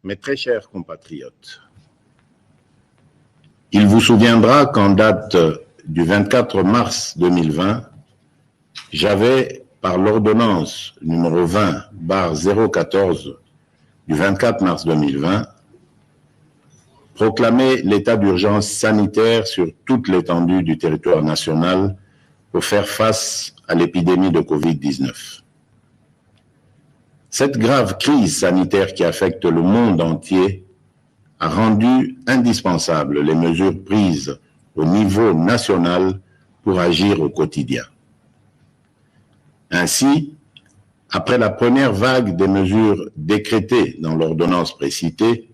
Mes très chers compatriotes, il vous souviendra qu'en date du 24 mars 2020, j'avais, par l'ordonnance numéro 20/014 du 24 mars 2020, proclamé l'état d'urgence sanitaire sur toute l'étendue du territoire national pour faire face à l'épidémie de Covid-19. Cette grave crise sanitaire qui affecte le monde entier a rendu indispensables les mesures prises au niveau national pour agir au quotidien. Ainsi, après la première vague des mesures décrétées dans l'ordonnance précitée,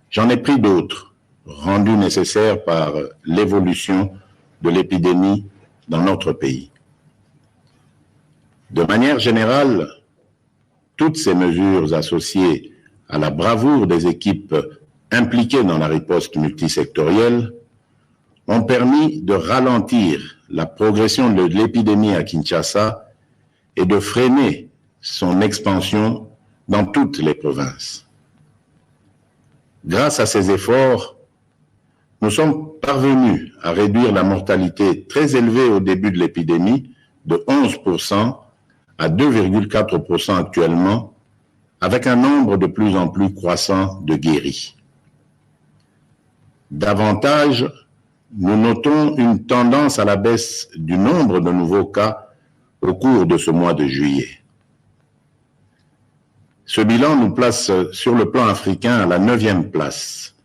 j'en ai pris d'autres, rendues nécessaires par l'évolution de l'épidémie dans notre pays. De manière générale, toutes ces mesures associées à la bravoure des équipes impliquées dans la riposte multisectorielle ont permis de ralentir la progression de l'épidémie à Kinshasa et de freiner son expansion dans toutes les provinces. Grâce à ces efforts, nous sommes parvenus à réduire la mortalité très élevée au début de l'épidémie de 11% à 2,4% actuellement, avec un nombre de plus en plus croissant de guéris. Davantage, nous notons une tendance à la baisse du nombre de nouveaux cas au cours de ce mois de juillet. Ce bilan nous place sur le plan africain à la 9e place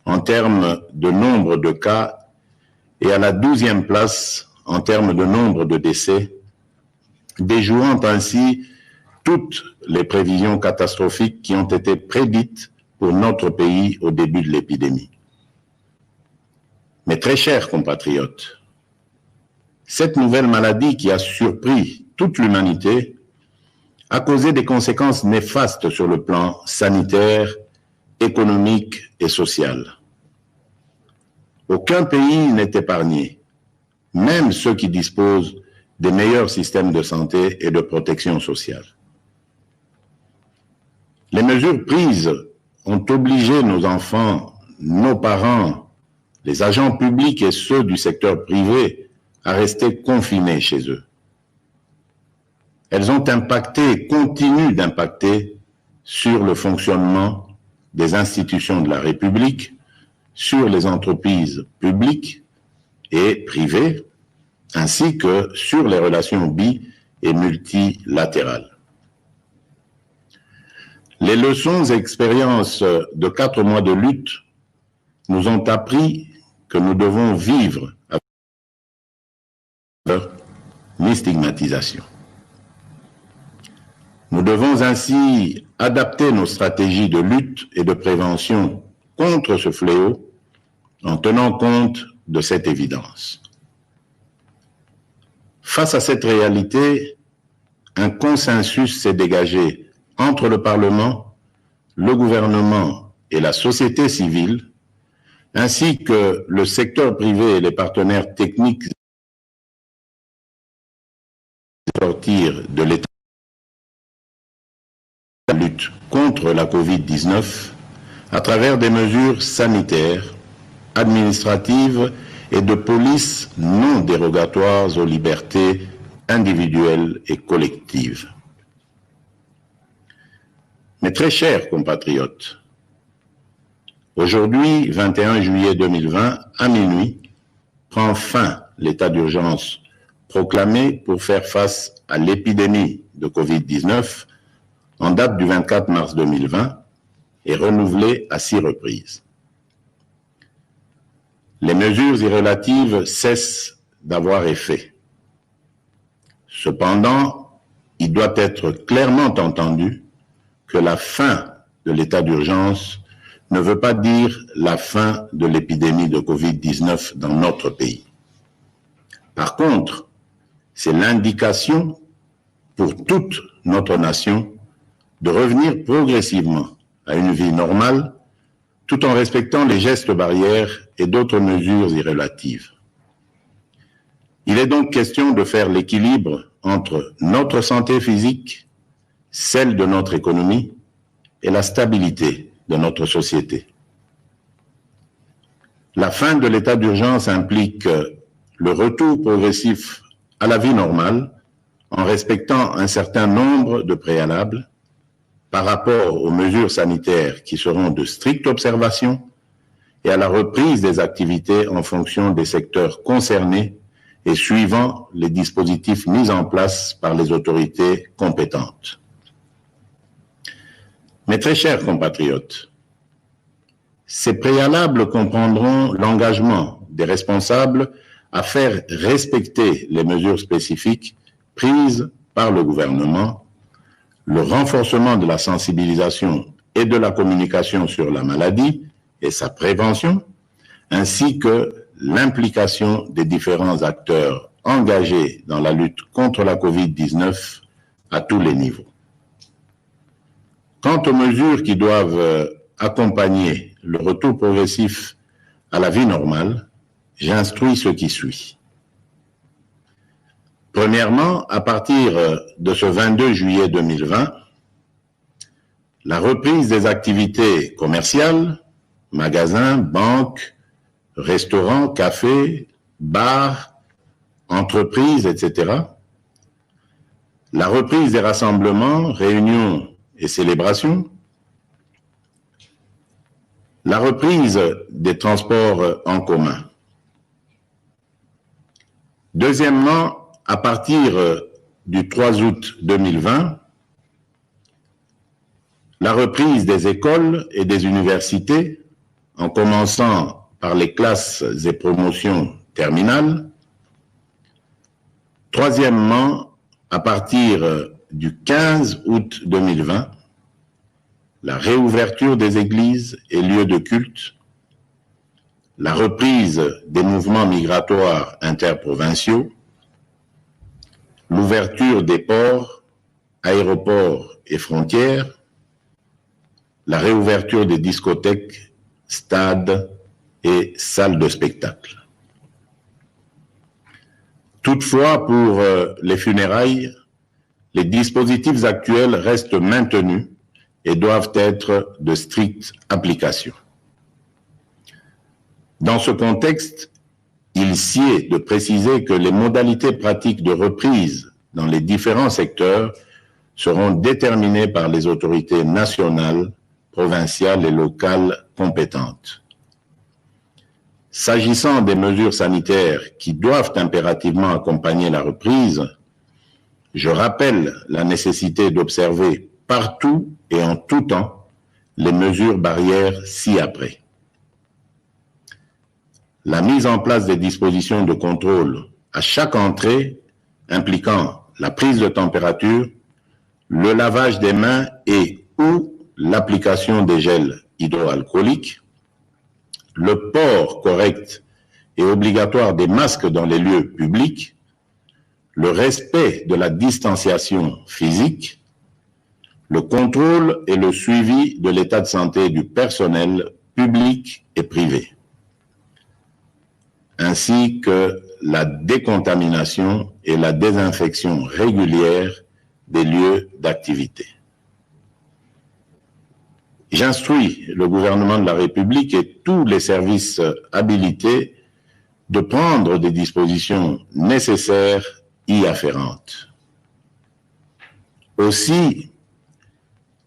en termes de nombre de cas et à la 12e place en termes de nombre de décès, déjouant ainsi toutes les prévisions catastrophiques qui ont été prédites pour notre pays au début de l'épidémie. Mes très chers compatriotes, cette nouvelle maladie qui a surpris toute l'humanité a causé des conséquences néfastes sur le plan sanitaire, économique et social. Aucun pays n'est épargné, même ceux qui disposent des meilleurs systèmes de santé et de protection sociale. Les mesures prises ont obligé nos enfants, nos parents, les agents publics et ceux du secteur privé à rester confinés chez eux. Elles ont impacté et continuent d'impacter sur le fonctionnement des institutions de la République, sur les entreprises publiques et privées, ainsi que sur les relations bi- et multilatérales. Les leçons et expériences de 4 mois de lutte nous ont appris que nous devons vivre avec l'stigmatisation. Nous devons ainsi adapter nos stratégies de lutte et de prévention contre ce fléau en tenant compte de cette évidence. Face à cette réalité, un consensus s'est dégagé entre le Parlement, le gouvernement et la société civile, ainsi que le secteur privé et les partenaires techniques sortir de l'état de lutte contre la Covid-19 à travers des mesures sanitaires, administratives et de police non dérogatoires aux libertés individuelles et collectives. Mes très chers compatriotes, aujourd'hui, 21 juillet 2020, à minuit, prend fin l'état d'urgence proclamé pour faire face à l'épidémie de Covid-19 en date du 24 mars 2020 et renouvelé à 6 reprises. Les mesures irrélatives cessent d'avoir effet. Cependant, il doit être clairement entendu que la fin de l'état d'urgence ne veut pas dire la fin de l'épidémie de Covid-19 dans notre pays. Par contre, c'est l'indication pour toute notre nation de revenir progressivement à une vie normale tout en respectant les gestes barrières et d'autres mesures irrélatives. Il est donc question de faire l'équilibre entre notre santé physique, celle de notre économie et la stabilité de notre société. La fin de l'état d'urgence implique le retour progressif à la vie normale en respectant un certain nombre de préalables par rapport aux mesures sanitaires qui seront de stricte observation et à la reprise des activités en fonction des secteurs concernés et suivant les dispositifs mis en place par les autorités compétentes. Mes très chers compatriotes, ces préalables comprendront l'engagement des responsables à faire respecter les mesures spécifiques prises par le gouvernement, le renforcement de la sensibilisation et de la communication sur la maladie et sa prévention, ainsi que l'implication des différents acteurs engagés dans la lutte contre la COVID-19 à tous les niveaux. Quant aux mesures qui doivent accompagner le retour progressif à la vie normale, j'instruis ce qui suit. Premièrement, à partir de ce 22 juillet 2020, la reprise des activités commerciales, magasins, banques, restaurants, cafés, bars, entreprises, etc., la reprise des rassemblements, réunions et célébrations, la reprise des transports en commun. Deuxièmement, à partir du 3 août 2020, la reprise des écoles et des universités, en commençant par les classes et promotions terminales. Troisièmement, à partir du 15 août 2020, la réouverture des églises et lieux de culte, la reprise des mouvements migratoires interprovinciaux, l'ouverture des ports, aéroports et frontières, la réouverture des discothèques, stades et salles de spectacle. Toutefois, pour les funérailles, les dispositifs actuels restent maintenus et doivent être de stricte application. Dans ce contexte, il sied de préciser que les modalités pratiques de reprise dans les différents secteurs seront déterminées par les autorités nationales, provinciales et locales compétentes. S'agissant des mesures sanitaires qui doivent impérativement accompagner la reprise, je rappelle la nécessité d'observer partout et en tout temps les mesures barrières ci-après. La mise en place des dispositions de contrôle à chaque entrée impliquant la prise de température, le lavage des mains et ou l'application des gels hydroalcooliques, le port correct et obligatoire des masques dans les lieux publics, le respect de la distanciation physique, le contrôle et le suivi de l'état de santé du personnel public et privé, ainsi que la décontamination et la désinfection régulière des lieux d'activité. J'instruis le gouvernement de la République et tous les services habilités de prendre des dispositions nécessaires y afférentes. Aussi,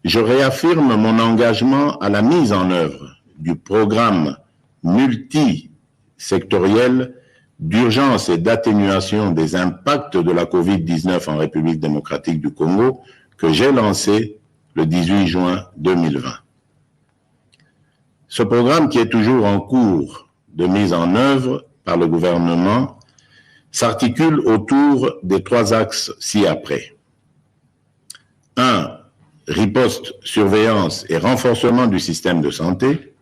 je réaffirme mon engagement à la mise en œuvre du programme multisectoriel d'urgence et d'atténuation des impacts de la COVID-19 en République démocratique du Congo que j'ai lancé le 18 juin 2020. Ce programme, qui est toujours en cours de mise en œuvre par le gouvernement, s'articule autour des 3 axes ci-après. 1. Riposte, surveillance et renforcement du système de santé.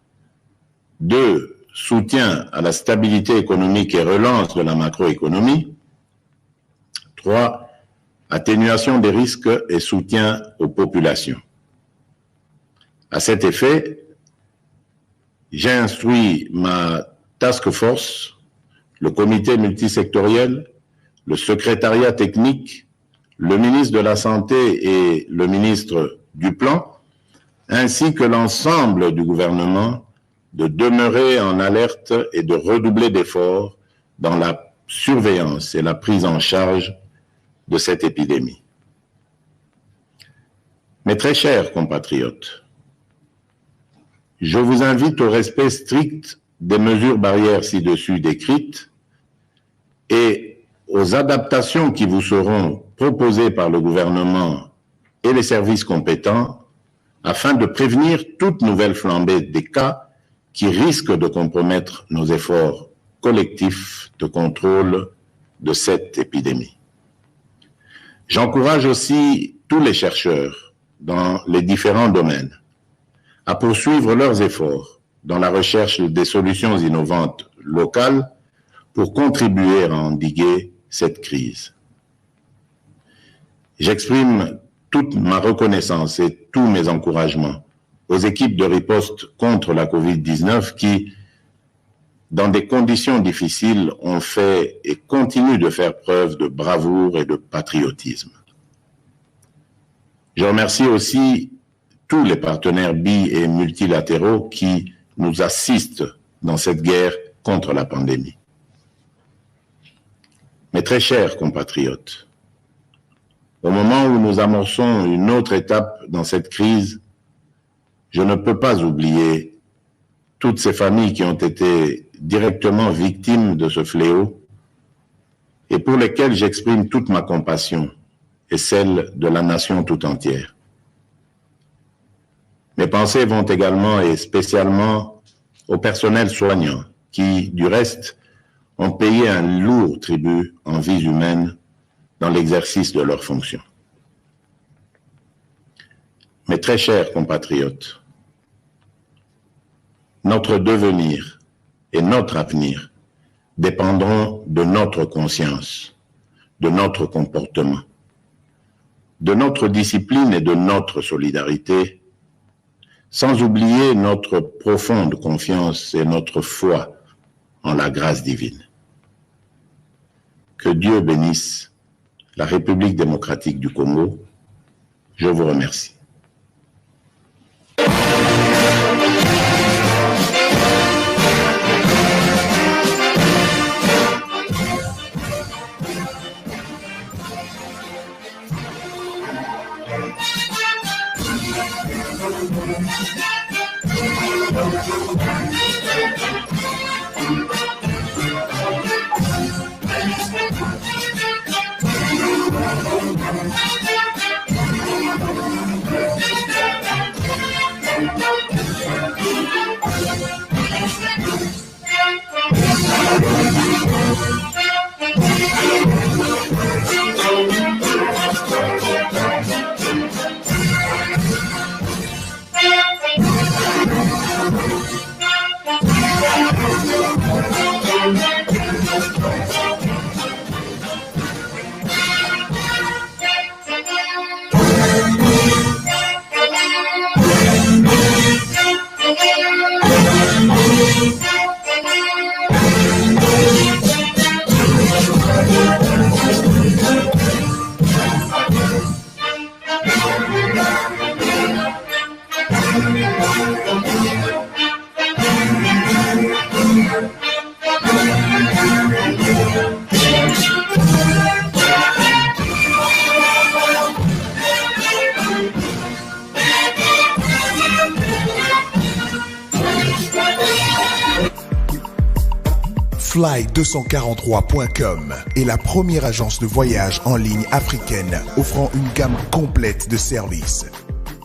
2. Soutien à la stabilité économique et relance de la macroéconomie. 3. Atténuation des risques et soutien aux populations. À cet effet, j'ai instruit ma task force, le comité multisectoriel, le secrétariat technique, le ministre de la Santé et le ministre du Plan, ainsi que l'ensemble du gouvernement, de demeurer en alerte et de redoubler d'efforts dans la surveillance et la prise en charge de cette épidémie. Mes très chers compatriotes, je vous invite au respect strict des mesures barrières ci-dessus décrites et aux adaptations qui vous seront proposées par le gouvernement et les services compétents afin de prévenir toute nouvelle flambée des cas qui risquent de compromettre nos efforts collectifs de contrôle de cette épidémie. J'encourage aussi tous les chercheurs dans les différents domaines à poursuivre leurs efforts dans la recherche des solutions innovantes locales pour contribuer à endiguer cette crise. J'exprime toute ma reconnaissance et tous mes encouragements aux équipes de riposte contre la COVID-19 qui, dans des conditions difficiles, ont fait et continuent de faire preuve de bravoure et de patriotisme. Je remercie aussi tous les partenaires bi- et multilatéraux qui nous assistent dans cette guerre contre la pandémie. Mes très chers compatriotes, au moment où nous amorçons une autre étape dans cette crise, je ne peux pas oublier toutes ces familles qui ont été directement victimes de ce fléau et pour lesquelles j'exprime toute ma compassion et celle de la nation tout entière. Mes pensées vont également et spécialement au personnel soignant qui, du reste, ont payé un lourd tribut en vies humaines dans l'exercice de leurs fonctions. Mes très chers compatriotes, notre devenir et notre avenir dépendront de notre conscience, de notre comportement, de notre discipline et de notre solidarité, sans oublier notre profonde confiance et notre foi en la grâce divine. Que Dieu bénisse la République démocratique du Congo. Je vous remercie. Fly243.com est la première agence de voyage en ligne africaine offrant une gamme complète de services.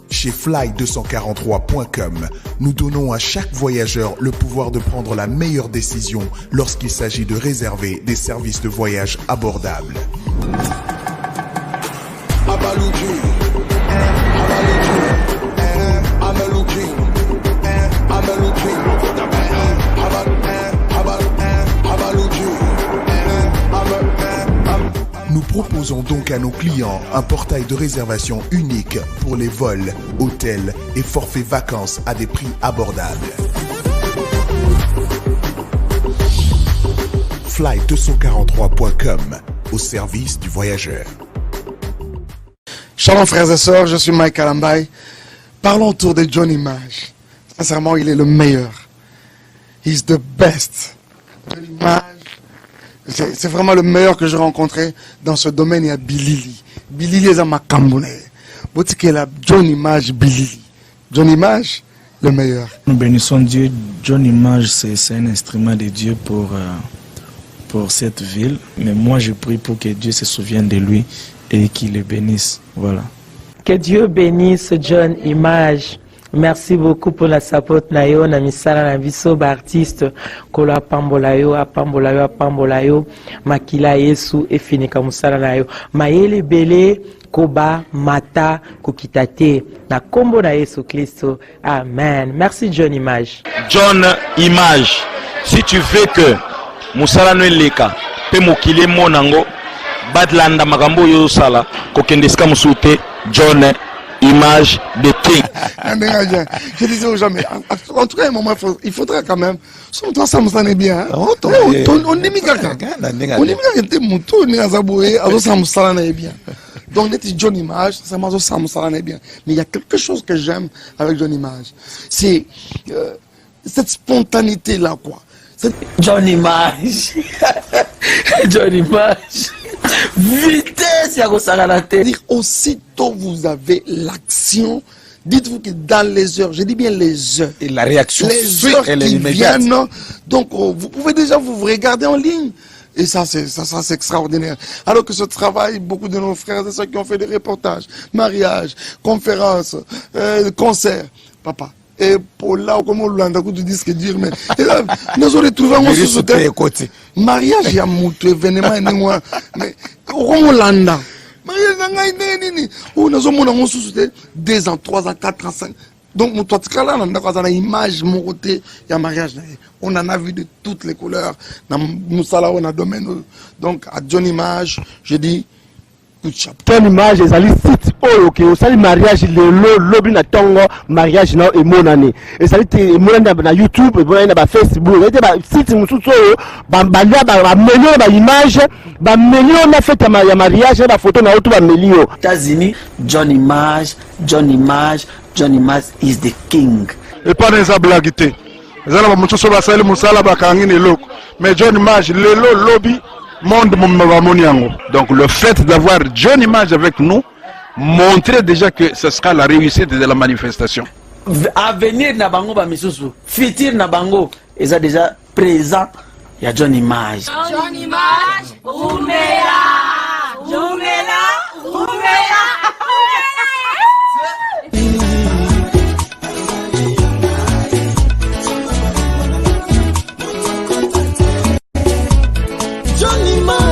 Chez Fly243.com, nous donnons à chaque voyageur le pouvoir de prendre la meilleure décision lorsqu'il s'agit de réserver des services de voyage abordables. Nous proposons donc à nos clients un portail de réservation unique pour les vols, hôtels et forfaits vacances à des prix abordables. Fly243.com au service du voyageur. Shalom frères et sœurs, je suis Mike Kalambai. Parlons autour de John Image. Sincèrement, il est le meilleur. He's the best. John Image, c'est vraiment le meilleur que j'ai rencontré dans ce domaine. Il y a Bilili. Bilili est à Makambone. John Image, Bilili. John Image, le meilleur. Nous bénissons Dieu. John Image, c'est un instrument de Dieu pour cette ville. Mais moi, je prie pour que Dieu se souvienne de lui et qu'il le bénisse. Voilà. Que Dieu bénisse John Image. Merci beaucoup pour la support na yo na misala na biso ba artiste kolo apambola yo makila Yesu efinika musala na yo mayele bele koba mata kokitate na kombo na Yesu Kristo. Amen. Merci John Image. John Image, si tu veux que musala no eleka pe mokile monango badlanda makambo yo sala kokendeska musute John Image de King. Je disais aux gens, mais en tout cas, à un moment, il faudra quand même. Son toi, ça me sonne bien. On dit, mais quelqu'un. On dit, mais quelqu'un, mouton, on est à Zaboué, ça me sonne bien. Donc, on John Image, ça me sonne bien. Mais il y a quelque chose que j'aime avec John Image. C'est cette spontanéité-là, quoi. John Image. John Image. Vitesse, il y a la tête. Aussitôt vous avez l'action, dites-vous que dans les heures, je dis bien les heures, Et la réaction, les heures qui viennent, donc vous pouvez déjà vous regarder en ligne. Et ça, c'est extraordinaire. Alors que ce travail, beaucoup de nos frères et sœurs qui ont fait des reportages, mariages, conférences, concerts, papa. Et pour là, comment on dit ce que dire, mais nous avons retrouvé un côté. Mariage, il y a un événement, mais on l'a. Nous avons 2 ans, 3 ans, 4 ans, 5. Donc, nous avons une image, il y a mariage. On en a vu de toutes les couleurs. Nous avons un domaine. Donc, à John Image, je dis, John Image, les site ok, au sali mariage le lobby na tongo mariage na e monane. Et sali te monane na YouTube, et na Facebook, et ba site mususu ba balia ba melio ba image, ba melio na fête ya mariage ba photo na auto ba melio. États-Unis, John Image is the king. Et pas des blagues. Zala mususu ba sali musala ba kangini loko. Mais John Image le lobby monde. Donc le fait d'avoir John Image avec nous montrait déjà que ce sera la réussite de la manifestation. Avenir na bango ba misusu, futur na bango, ils ont déjà présent. Il y a John Image. John Image, Rumela, Rumela, Rumela. John Image.